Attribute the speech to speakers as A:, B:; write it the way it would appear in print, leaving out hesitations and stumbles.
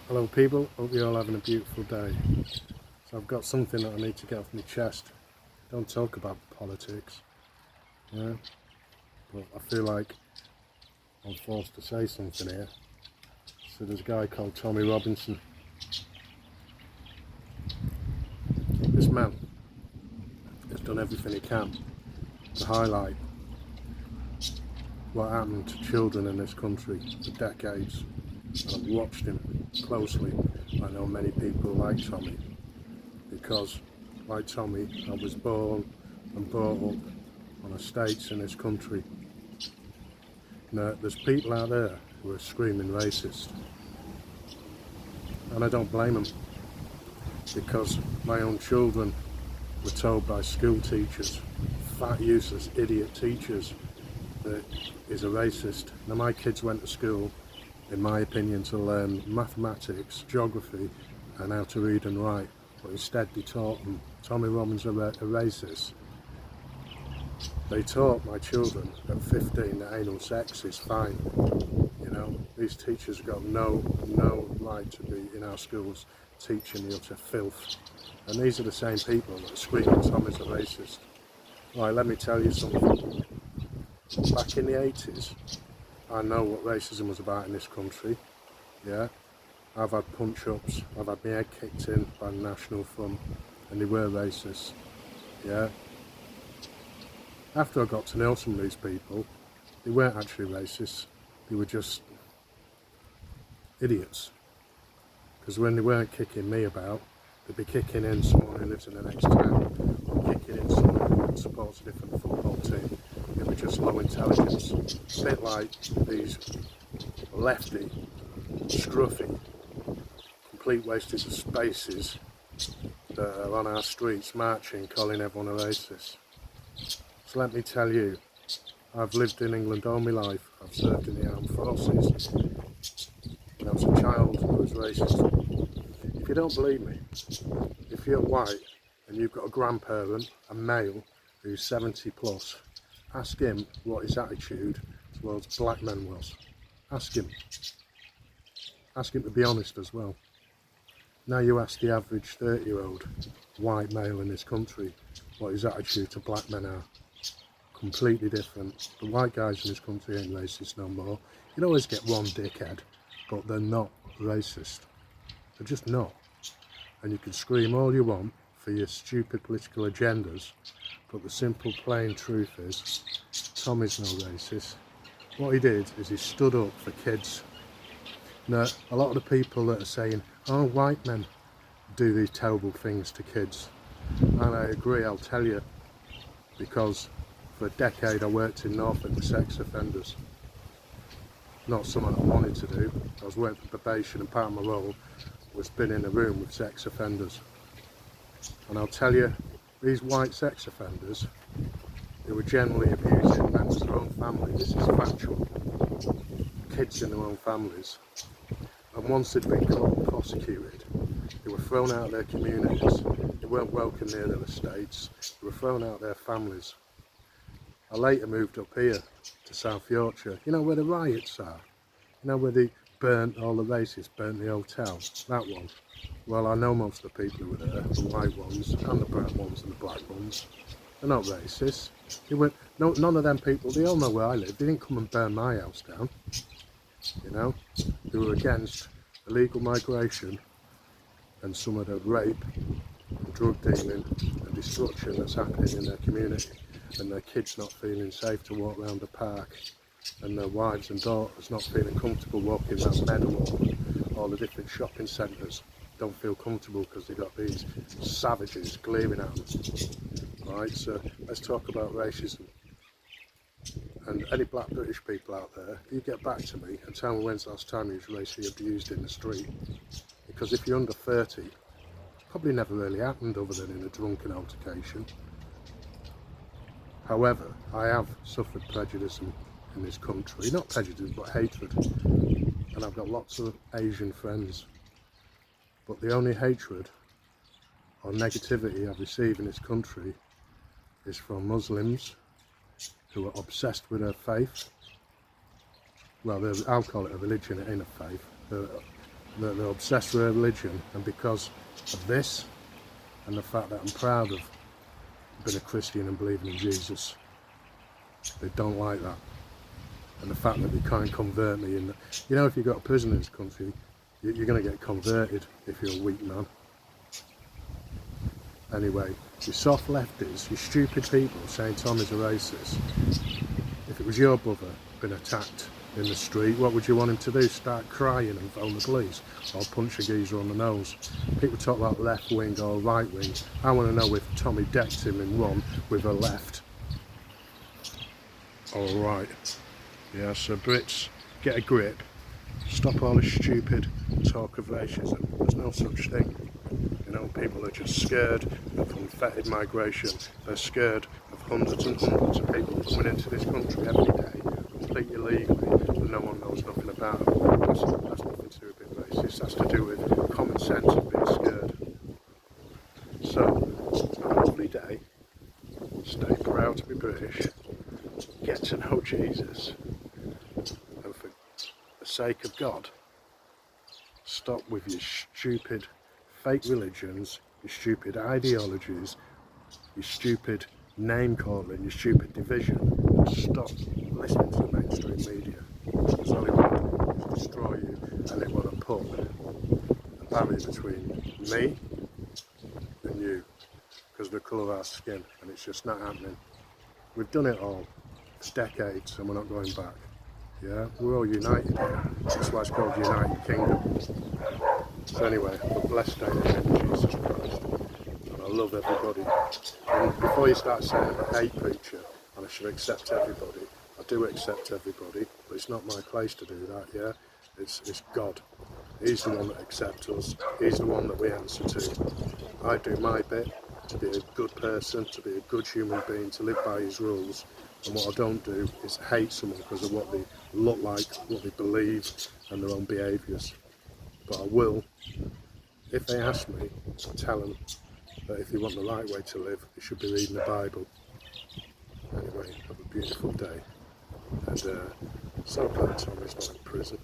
A: Hello people, hope you're all having a beautiful day. So I've got something that I need to get off my chest. Don't talk about politics, yeah, but I feel like I'm forced to say something here. So there's a guy called Tommy Robinson. This man has done everything he can to highlight what happened to children in this country for decades. And I've watched him closely. I know many people like Tommy because, like Tommy, I was born and brought up on estates in this country. Now, there's people out there who are screaming racist, and I don't blame them, because my own children were told by school teachers, fat useless idiot teachers, that he's a racist. Now my kids went to school, in my opinion, to learn mathematics, geography and how to read and write, but instead they taught them Tommy Robinson's a racist. They taught my children at 15 that anal sex is fine. You know, these teachers have got no right to be in our schools teaching the utter filth. And these are the same people that are screaming Tommy's a racist. Right, let me tell you something. Back in the 80s, I know what racism was about in this country. Yeah, I've had punch-ups, I've had my head kicked in by the National Front, and they were racist. Yeah. After I got to know some of these people, they weren't actually racist, they were just idiots. Because when they weren't kicking me about, they'd be kicking in someone who lives in the next town, or kicking in someone who supports a different football team. They were just low intelligence. A bit like these lefty, scruffy, complete wastes of spaces that are on our streets marching, calling everyone a racist. So let me tell you, I've lived in England all my life. I've served in the armed forces. When I was a child, I was racist. If you don't believe me, if you're white and you've got a grandparent, a male, who's 70 plus, ask him what his attitude towards black men was. Ask him. Ask him to be honest as well. Now you ask the average 30-year-old white male in this country what his attitude to black men are. Completely different. The white guys in this country ain't racist no more. You'd always get one dickhead, but they're not racist. They're just not. And you can scream all you want for your stupid political agendas, but the simple plain truth is, Tommy's no racist. What he did is he stood up for kids. Now, a lot of the people that are saying, oh, white men do these terrible things to kids, and I agree, I'll tell you, because for a decade I worked in Norfolk with sex offenders. Not something I wanted to do. I was working for probation, and part of my role was being in a room with sex offenders. And I'll tell you, these white sex offenders, they were generally abusing members of their own family. This is factual. Kids in their own families. And once they'd been caught and prosecuted, they were thrown out of their communities. They weren't welcome near their estates. They were thrown out of their families. I later moved up here to South Yorkshire. You know where the riots are? You know where they burnt, all the racists burnt the hotel? That one. Well, I know most of the people who were there, the white ones and the brown ones and the black ones. They're not racist. They weren't, no, none of them people, they all know where I live. They didn't come and burn my house down. You know? They were against illegal migration and some of the rape and drug dealing and destruction that's happening in their community, and their kids not feeling safe to walk around the park, and their wives and daughters not feeling comfortable walking around Meadowhall, all the different shopping centres don't feel comfortable because they've got these savages glaring at them. Right, so let's talk about racism. And any black British people out there, you get back to me and tell me when's the last time you was racially abused in the street. Because if you're under 30, it's probably never really happened other than in a drunken altercation. However, I have suffered prejudice in this country, not prejudice but hatred, and I've got lots of Asian friends, but the only hatred or negativity I've received in this country is from Muslims who are obsessed with their faith. Well, I'll call it a religion, it ain't a faith. they're obsessed with religion, and because of this and the fact that I'm proud of being a Christian and believing in Jesus, they don't like that. And the fact that they can't convert me in the, you know, if you've got a prison in this country, you're going to get converted if you're a weak man. Anyway, you soft lefties, you stupid people saying Tommy's a racist. If it was your brother being attacked in the street, what would you want him to do? Start crying and phone the police? Or punch a geezer on the nose? People talk about left wing or right wing. I want to know if Tommy decked him in one with a left or a right. Yeah, so Brits, get a grip. Stop all this stupid talk of racism. There's no such thing. You know, people are just scared of unfettered migration. They're scared of hundreds and hundreds of people coming into this country every day, completely legally, and no one knows nothing about them. That's nothing to do with being racist. That's to do with common sense and being scared. So, have a lovely day. Stay proud to be British. Get to know Jesus. And for the sake of God, stop with your stupid fake religions, your stupid ideologies, your stupid name calling, your stupid division, and stop listening to the mainstream media. Because all they want to do is destroy you, and they want to put a barrier between me and you because of the colour of our skin, and it's just not happening. We've done it all for decades and we're not going back. Yeah, we're all united here. That's why it's called United Kingdom. So anyway, have a blessed day in the name of Jesus Christ. And I love everybody. And before you start saying I'm a hate preacher and I should accept everybody, I do accept everybody, but it's not my place to do that, yeah? It's God. He's the one that accepts us. He's the one that we answer to. I do my bit to be a good person, to be a good human being, to live by his rules. And what I don't do is hate someone because of what they look like, what they believe, and their own behaviours. But I will, if they ask me, tell them that if they want the right way to live, they should be reading the Bible. Anyway, have a beautiful day. And so glad Tommy's not in prison.